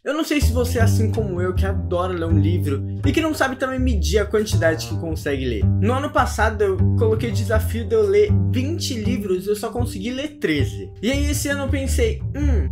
Eu não sei se você é assim como eu, que adora ler um livro e que não sabe também medir a quantidade que consegue ler. No ano passado eu coloquei o desafio de eu ler 20 livros e eu só consegui ler 13. E aí esse ano eu pensei,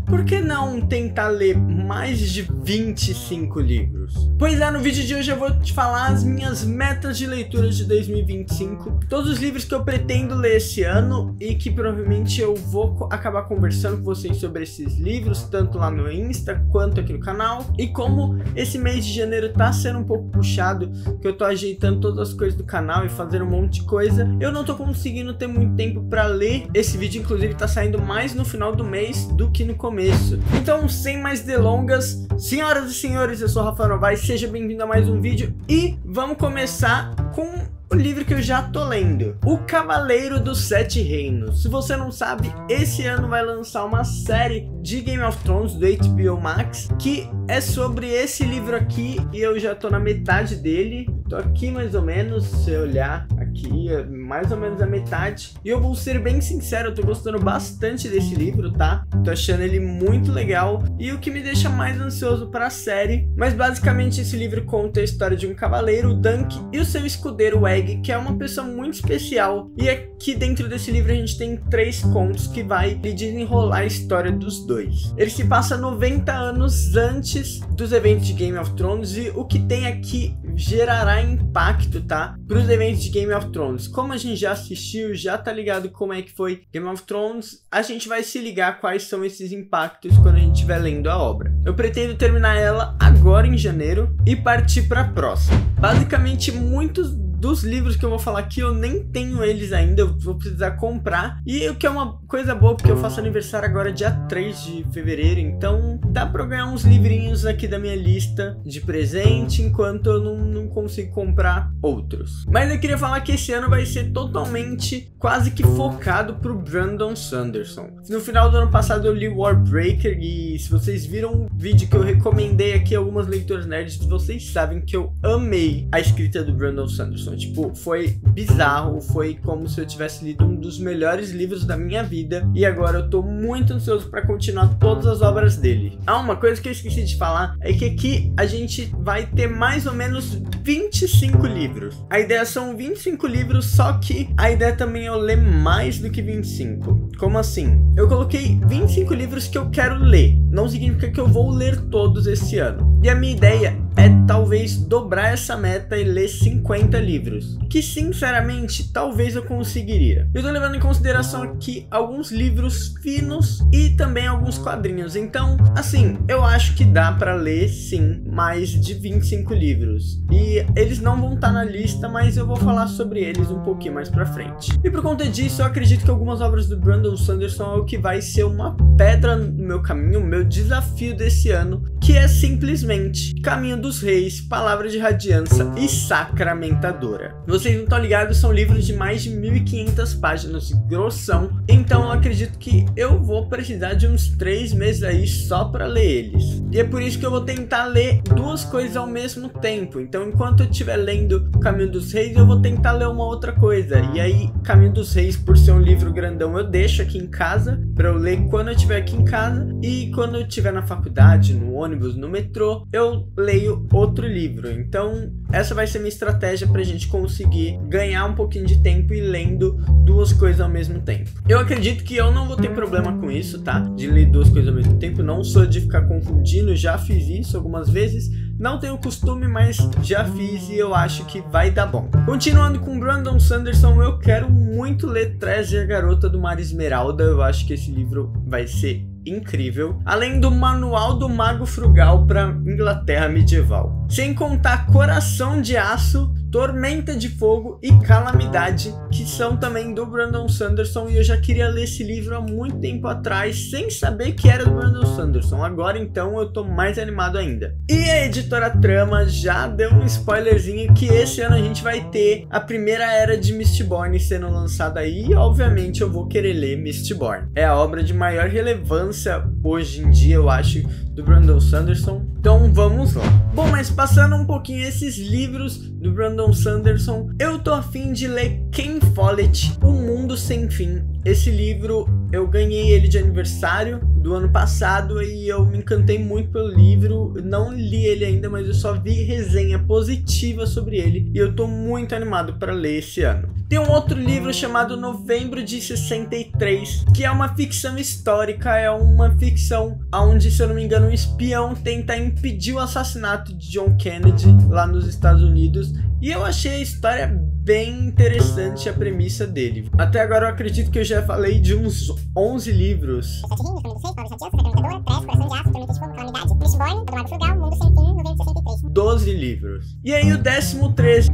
por que não tentar ler mais de 25 livros? Pois é, no vídeo de hoje eu vou te falar as minhas metas de leitura de 2025, todos os livros que eu pretendo ler esse ano e que provavelmente eu vou acabar conversando com vocês sobre esses livros, tanto lá no Insta quanto aqui no canal. E como esse mês de janeiro tá sendo um pouco puxado, que eu tô ajeitando todas as coisas do canal e fazendo um monte de coisa, eu não tô conseguindo ter muito tempo pra ler. Esse vídeo inclusive tá saindo mais no final do mês do que no começo. Então, sem mais delongas, senhoras e senhores, eu sou o Rafael Novaes, seja bem-vindo a mais um vídeo e vamos começar com o livro que eu já tô lendo, O Cavaleiro dos Sete Reinos. Se você não sabe, esse ano vai lançar uma série de Game of Thrones do HBO Max, que é sobre esse livro aqui, e eu já tô na metade dele. Tô aqui mais ou menos, se eu olhar aqui, mais ou menos a metade. E eu vou ser bem sincero, eu tô gostando bastante desse livro, tá? Tô achando ele muito legal, e o que me deixa mais ansioso para a série. Mas basicamente esse livro conta a história de um cavaleiro, o Dunk, e o seu escudeiro, o Egg, que é uma pessoa muito especial. E aqui dentro desse livro a gente tem 3 contos que vai desenrolar a história dos dois. Ele se passa 90 anos antes dos eventos de Game of Thrones, e o que tem aqui gerará impacto, tá? Para os eventos de Game of Thrones. Como a gente já assistiu, já tá ligado como é que foi Game of Thrones, a gente vai se ligar quais são esses impactos quando a gente estiver lendo a obra. Eu pretendo terminar ela agora em janeiro e partir para a próxima. Basicamente, muitos dos livros que eu vou falar aqui, eu nem tenho eles ainda, eu vou precisar comprar. E o que é uma coisa boa, porque eu faço aniversário agora dia 3 de fevereiro, então dá pra eu ganhar uns livrinhos aqui da minha lista de presente, enquanto eu não consigo comprar outros. Mas eu queria falar que esse ano vai ser totalmente, quase que focado pro Brandon Sanderson. No final do ano passado eu li Warbreaker, e se vocês viram um vídeo que eu recomendei aqui, algumas leituras nerds, vocês sabem que eu amei a escrita do Brandon Sanderson. Tipo, foi bizarro, foi como se eu tivesse lido um dos melhores livros da minha vida, e agora eu tô muito ansioso para continuar todas as obras dele. Uma coisa que eu esqueci de falar é que aqui a gente vai ter mais ou menos 25 livros. A ideia são 25 livros, só que a ideia também é eu ler mais do que 25. Como assim? Eu coloquei 25 livros que eu quero ler, não significa que eu vou ler todos esse ano. E a minha ideia é talvez dobrar essa meta e ler 50 livros, que sinceramente talvez eu conseguiria. Eu tô levando em consideração aqui alguns livros finos e também alguns quadrinhos, então assim, eu acho que dá pra ler sim mais de 25 livros, e eles não vão estar na lista, mas eu vou falar sobre eles um pouquinho mais pra frente. E por conta disso eu acredito que algumas obras do Brandon Sanderson é o que vai ser uma pedra no meu caminho, o meu desafio desse ano, que é simplesmente Caminho dos Reis, Palavra de Radiança e Sacramentadora. Vocês não estão ligados, são livros de mais de 1500 páginas de grossão, então eu acredito que eu vou precisar de uns 3 meses aí só para ler eles. E é por isso que eu vou tentar ler 2 coisas ao mesmo tempo. Então enquanto eu estiver lendo Caminho dos Reis, eu vou tentar ler uma outra coisa. E aí Caminho dos Reis, por ser um livro grandão, eu deixo aqui em casa para eu ler quando eu estiver aqui em casa, e quando eu estiver na faculdade, no ônibus, no metrô, eu leio outro livro. Então essa vai ser minha estratégia pra gente conseguir ganhar um pouquinho de tempo e lendo 2 coisas ao mesmo tempo. Eu acredito que eu não vou ter problema com isso, tá? De ler 2 coisas ao mesmo tempo, não sou de ficar confundindo, já fiz isso algumas vezes. Não tenho costume, mas já fiz e eu acho que vai dar bom. Continuando com Brandon Sanderson, eu quero muito ler Treasure, a Garota do Mar Esmeralda. Eu acho que esse livro vai ser incrível, além do Manual do Mago Frugal para Inglaterra Medieval. Sem contar Coração de Aço, Tormenta de Fogo e Calamidade, que são também do Brandon Sanderson, e eu já queria ler esse livro há muito tempo atrás, sem saber que era do Brandon Sanderson. Agora então eu tô mais animado ainda. E a editora Trama já deu um spoilerzinho que esse ano a gente vai ter a primeira era de Mistborn sendo lançada aí, e obviamente eu vou querer ler Mistborn. É a obra de maior relevância hoje em dia, eu acho, do Brandon Sanderson. Então vamos lá. Bom, mas passando um pouquinho esses livros do Brandon Sanderson, eu tô a fim de ler Ken Follett, O Mundo Sem Fim. Esse livro eu ganhei ele de aniversário do ano passado e eu me encantei muito pelo livro. Não li ele ainda, mas eu só vi resenha positiva sobre ele e eu tô muito animado para ler esse ano. Tem um outro livro chamado Novembro de 63, que é uma ficção histórica, é uma ficção onde, se eu não me engano, um espião tenta impedir o assassinato de John Kennedy lá nos Estados Unidos. E eu achei a história bem interessante, a premissa dele. Até agora eu acredito que eu já falei de uns 11 livros. 12 livros. E aí o 13º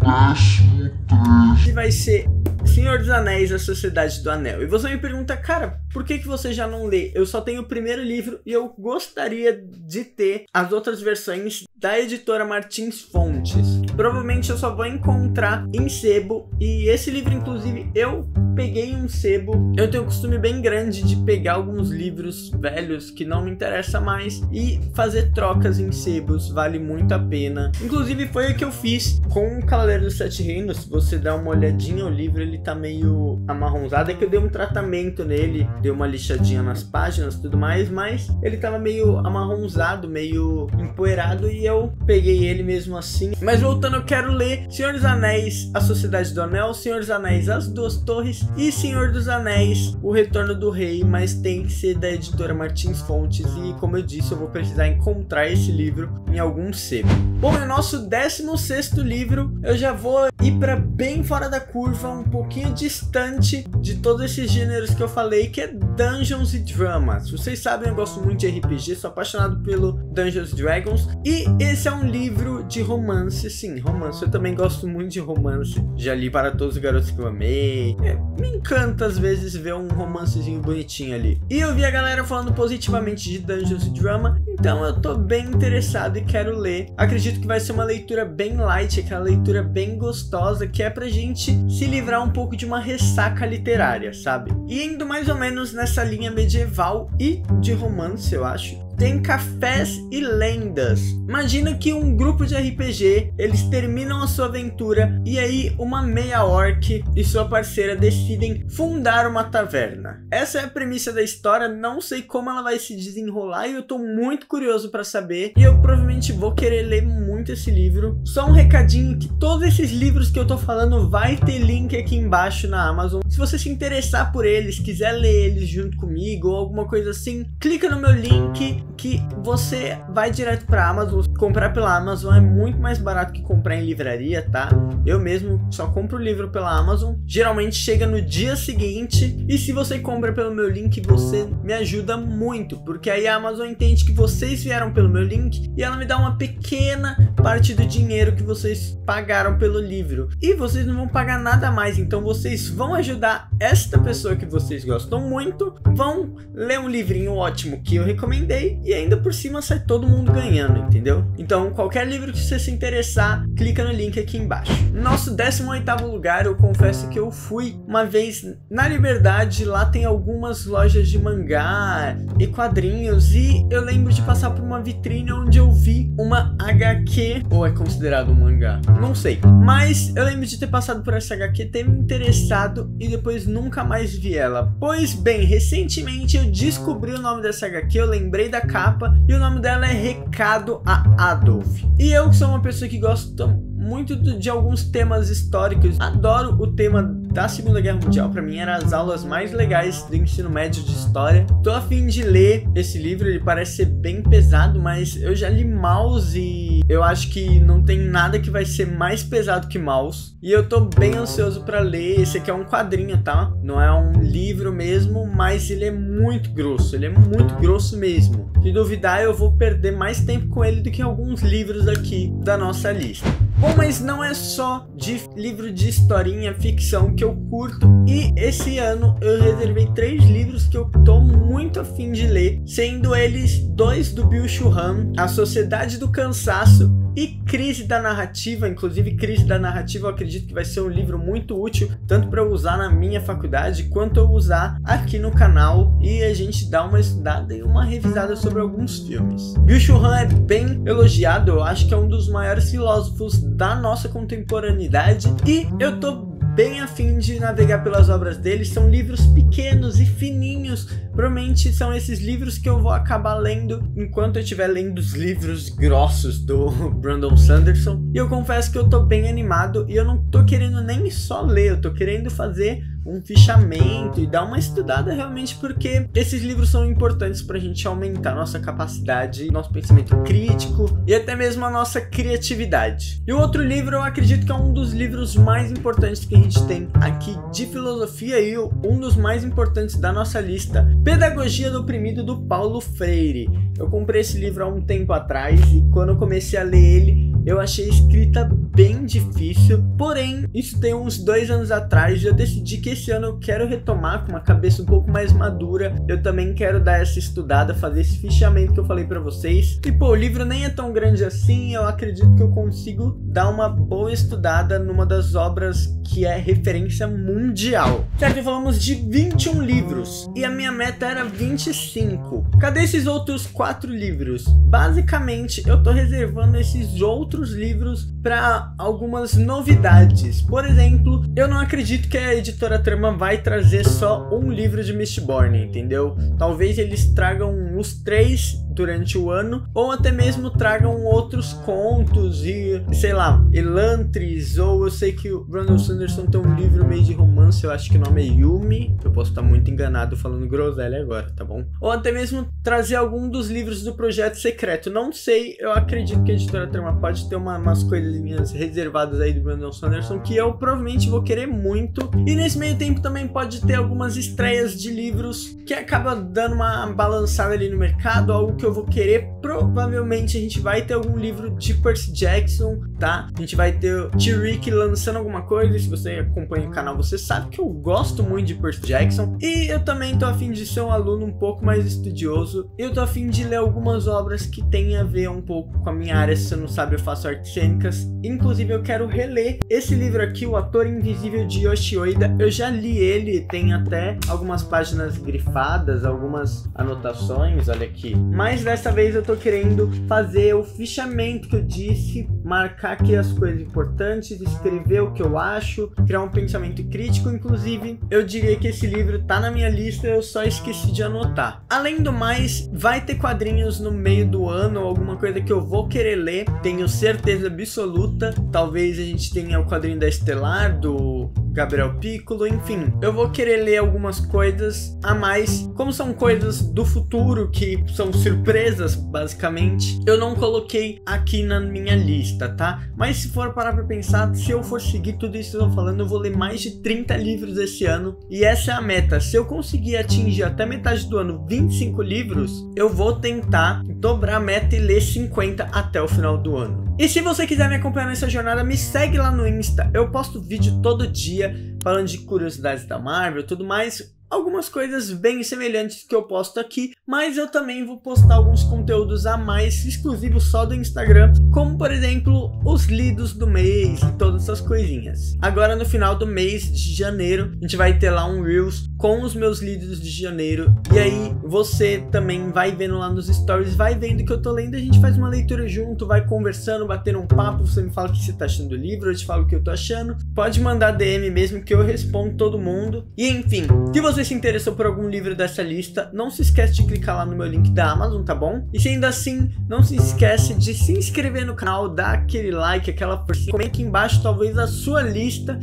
que vai ser Senhor dos Anéis, A Sociedade do Anel. E você me pergunta, cara, por que você já não lê? Eu só tenho o primeiro livro e eu gostaria de ter as outras versões da editora Martins Fontes. Provavelmente eu só vou encontrar em sebo, e esse livro, inclusive, eu peguei um sebo. Eu tenho um costume bem grande de pegar alguns livros velhos que não me interessam mais e fazer trocas em sebos, vale muito a pena. Inclusive foi o que eu fiz com o Cavaleiro dos Sete Reinos. Se você dá uma olhadinha, o livro ele tá meio amarronzado, é que eu dei um tratamento nele, dei uma lixadinha nas páginas e tudo mais, mas ele tava meio amarronzado, meio empoeirado e eu peguei ele mesmo assim. Mas voltando, eu quero ler Senhor dos Anéis, A Sociedade do Anel, Senhor dos Anéis, As Duas Torres e Senhor dos Anéis, O Retorno do Rei, mas tem que ser da editora Martins Fontes e, como eu disse, eu vou precisar encontrar esse livro em algum sebo. Bom, no nosso 16º livro, eu já vou ir para bem fora da curva, um pouquinho distante de todos esses gêneros que eu falei, que é Dungeons & Dramas. Vocês sabem, eu gosto muito de RPG, sou apaixonado pelo Dungeons & Dragons, e esse é um livro de romance. Sim, romance, eu também gosto muito de romance, já li Para Todos os Garotos que eu Amei, me encanta às vezes ver um romancezinho bonitinho ali. E eu vi a galera falando positivamente de Dungeons & Drama, então eu tô bem interessado e quero ler. Acredito que vai ser uma leitura bem light, aquela leitura bem gostosa, que é pra gente se livrar um pouco de uma ressaca literária, sabe? E indo mais ou menos nessa linha medieval e de romance, eu acho, tem Cafés e Lendas. Imagina que um grupo de RPG, eles terminam a sua aventura e aí uma meia-orc e sua parceira decidem fundar uma taverna. Essa é a premissa da história, não sei como ela vai se desenrolar e eu tô muito curioso pra saber, e eu provavelmente vou querer ler muito esse livro. Só um recadinho, que todos esses livros que eu tô falando vai ter link aqui embaixo na Amazon. Se você se interessar por eles, quiser ler eles junto comigo ou alguma coisa assim, clica no meu link que você vai direto pra Amazon. Comprar pela Amazon é muito mais barato que comprar em livraria, tá? Eu mesmo só compro o livro pela Amazon, geralmente chega no dia seguinte, e se você compra pelo meu link, você me ajuda muito, porque aí a Amazon entende que vocês vieram pelo meu link e ela me dá uma pequena parte do dinheiro que vocês pagaram pelo livro, e vocês não vão pagar nada mais, então vocês vão ajudar esta pessoa que vocês gostam muito, vão ler um livrinho ótimo que eu recomendei e ainda por cima sai todo mundo ganhando, entendeu? Então qualquer livro que você se interessar, clica no link aqui embaixo. Nosso 18º lugar, eu confesso que eu fui uma vez na Liberdade, lá tem algumas lojas de mangá e quadrinhos, e eu lembro de passar por uma vitrine onde eu vi uma HQ, ou é considerado um mangá? Não sei, mas eu lembro de ter passado por essa HQ, ter me interessado e depois nunca mais vi ela. Pois bem, recentemente eu descobri o nome dessa HQ, eu lembrei da capa e o nome dela é Recado a Adolf. E eu, que sou uma pessoa que gosta muito de alguns temas históricos, adoro o tema da Segunda Guerra Mundial, pra mim era as aulas mais legais do ensino médio de história. Tô a fim de ler esse livro, ele parece ser bem pesado, mas eu já li Maus e eu acho que não tem nada que vai ser mais pesado que Maus, e eu tô bem ansioso pra ler. Esse aqui é um quadrinho, tá? Não é um livro mesmo, mas ele é muito grosso, ele é muito grosso mesmo. Se duvidar, eu vou perder mais tempo com ele do que alguns livros aqui da nossa lista. Bom, mas não é só de livro de historinha, ficção que eu curto, e esse ano eu reservei 3 livros que eu tô muito afim de ler, sendo eles 2 do Byung-Chul Han, A Sociedade do Cansaço e Crise da Narrativa. Inclusive, Crise da Narrativa eu acredito que vai ser um livro muito útil, tanto para eu usar na minha faculdade, quanto eu usar aqui no canal, e a gente dá uma estudada e uma revisada sobre alguns filmes. Byung-Chul Han é bem elogiado, eu acho que é um dos maiores filósofos da nossa contemporaneidade, e eu tô bem a fim de navegar pelas obras dele. São livros pequenos e fininhos. Provavelmente são esses livros que eu vou acabar lendo enquanto eu estiver lendo os livros grossos do Brandon Sanderson. E eu confesso que eu tô bem animado e eu não tô querendo nem só ler, eu tô querendo fazer um fichamento e dar uma estudada realmente, porque esses livros são importantes pra gente aumentar nossa capacidade, nosso pensamento crítico e até mesmo a nossa criatividade. E o outro livro eu acredito que é um dos livros mais importantes que a gente tem aqui de filosofia e um dos mais importantes da nossa lista, Pedagogia do Oprimido, do Paulo Freire. Eu comprei esse livro há um tempo atrás e quando eu comecei a ler ele, eu achei a escrita bem difícil, porém, isso tem uns 2 anos atrás e eu decidi que esse ano eu quero retomar com uma cabeça um pouco mais madura. Eu também quero dar essa estudada, fazer esse fichamento que eu falei pra vocês. E pô, o livro nem é tão grande assim, eu acredito que eu consigo dar uma boa estudada numa das obras que é referência mundial. Certo, falamos de 21 livros e a minha meta era 25. Cadê esses outros 4 livros? Basicamente, eu tô reservando esses outros livros para algumas novidades. Por exemplo, eu não acredito que a editora Trama vai trazer só um livro de Mistborn, entendeu? Talvez eles tragam os 3 durante o ano, ou até mesmo tragam outros contos e, sei lá, Elantris, ou eu sei que o Brandon Sanderson tem um livro meio de romance, eu acho que o nome é Yumi, eu posso estar muito enganado falando groselha agora, tá bom? Ou até mesmo trazer algum dos livros do Projeto Secreto, não sei, eu acredito que a editora Trama pode ter umas coisinhas reservadas aí do Brandon Sanderson que eu provavelmente vou querer muito, e nesse meio tempo também pode ter algumas estreias de livros que acaba dando uma balançada ali no mercado, algo que eu vou querer. Provavelmente a gente vai ter algum livro de Percy Jackson, tá? A gente vai ter o Tyrick lançando alguma coisa. Se você acompanha o canal, você sabe que eu gosto muito de Percy Jackson. E eu também tô a fim de ser um aluno um pouco mais estudioso. Eu tô a fim de ler algumas obras que tem a ver um pouco com a minha área. Se você não sabe, eu faço artes cênicas. Inclusive eu quero reler esse livro aqui, O Ator Invisível, de Yoshi Ueda. Eu já li ele, tem até algumas páginas grifadas, algumas anotações, olha aqui. Mas dessa vez eu tô querendo fazer o fichamento que eu disse, marcar aqui as coisas importantes, escrever o que eu acho, criar um pensamento crítico. Inclusive, eu diria que esse livro tá na minha lista, eu só esqueci de anotar. Além do mais, vai ter quadrinhos no meio do ano, alguma coisa que eu vou querer ler, tenho certeza absoluta. Talvez a gente tenha o quadrinho da Estelar, do Gabriel Piccolo, enfim. Eu vou querer ler algumas coisas a mais, como são coisas do futuro, que são surpresas, basicamente. Eu não coloquei aqui na minha lista, tá? Mas se for parar pra pensar, se eu for seguir tudo isso que eu tô falando, eu vou ler mais de 30 livros esse ano. E essa é a meta. Se eu conseguir atingir até metade do ano 25 livros, eu vou tentar dobrar a meta e ler 50 até o final do ano. E se você quiser me acompanhar nessa jornada, me segue lá no Insta. Eu posto vídeo todo dia falando de curiosidades da Marvel e tudo mais. Algumas coisas bem semelhantes que eu posto aqui, mas eu também vou postar alguns conteúdos a mais exclusivos só do Instagram, como por exemplo os lidos do mês e todas essas coisinhas. Agora no final do mês de janeiro a gente vai ter lá um Reels com os meus lidos de janeiro, e aí você também vai vendo lá nos stories, vai vendo o que eu tô lendo, a gente faz uma leitura junto, vai conversando, batendo um papo, você me fala o que você tá achando do livro, eu te falo o que eu tô achando, pode mandar DM mesmo que eu respondo todo mundo. E enfim, se você se interessou por algum livro dessa lista, não se esquece de clicar lá no meu link da Amazon, tá bom? E se ainda assim, não se esquece de se inscrever no canal, dar aquele like, aquela forcinha, comenta aqui embaixo talvez a sua lista,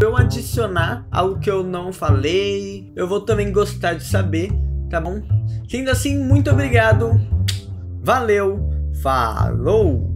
eu adicionar algo que eu não falei, eu vou também gostar de saber, tá bom? Sendo assim, muito obrigado, valeu, falou!